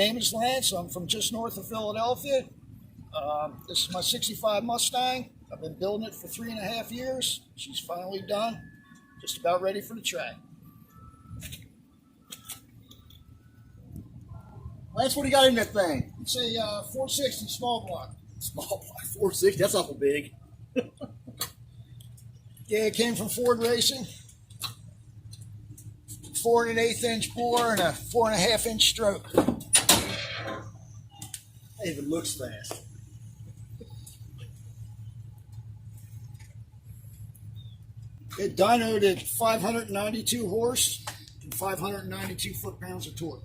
name is Lance. I'm from just north of Philadelphia. This is my 65 Mustang. I've been building it for 3.5 years. She's finally done. Just about ready for the track. Lance, what do you got in that thing? It's a 460 small block. Small block, 460. That's awful big. Yeah, it came from Ford Racing. 4 1/8 inch bore and a 4.5 inch stroke. It even looks fast. It dynoed at 592 horse and 592 foot-pounds of torque.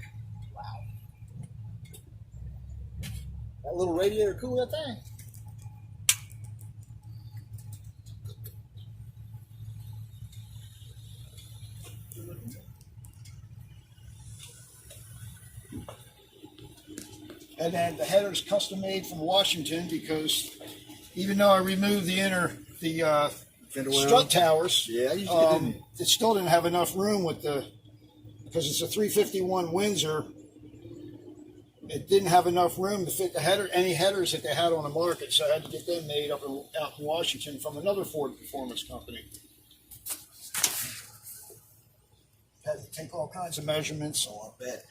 Wow. That little radiator cool that thing. And then the header's custom made from Washington because even though I removed the strut towers, it still didn't have enough room because it's a 351 Windsor. It didn't have enough room to fit any headers that they had on the market, so I had to get them made out in Washington from another Ford Performance company. Had to take all kinds of measurements. Oh, I bet.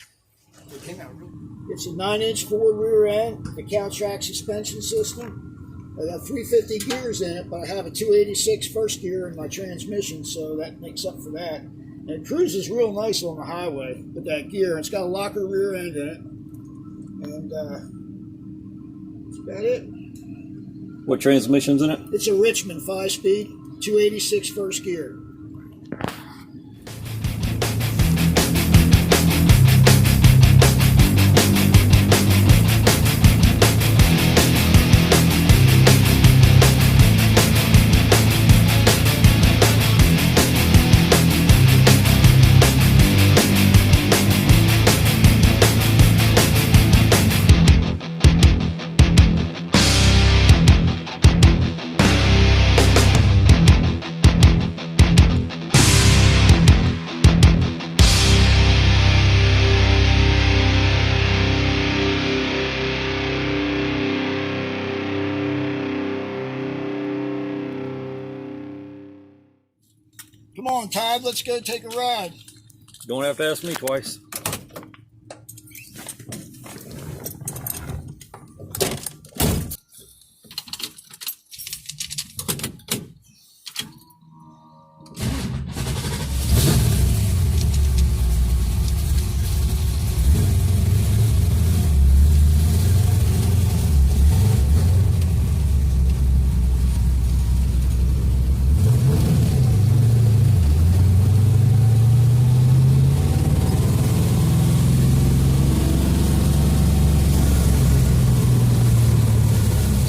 It's a 9-inch Ford rear end, the CalTrack suspension system. I got 350 gears in it, but I have a 286 first gear in my transmission, so that makes up for that. And it cruises real nice on the highway with that gear. It's got a locker rear end in it. And that's about it. What transmission's in it? It's a Richmond 5-speed, 286 first gear. Come on, Todd, let's go take a ride. Don't have to ask me twice.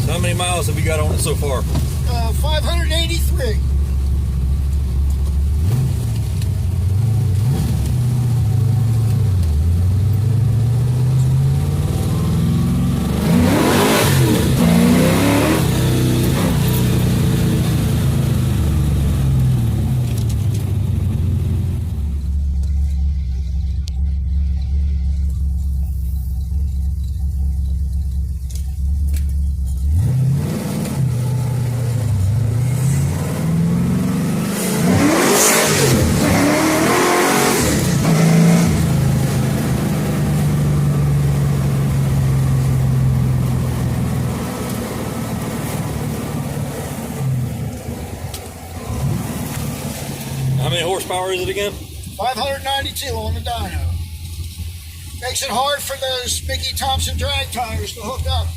How many miles have you got on it so far? 583. How many horsepower is it again? 592 on the dyno. Makes it hard for those Mickey Thompson drag tires to hook up.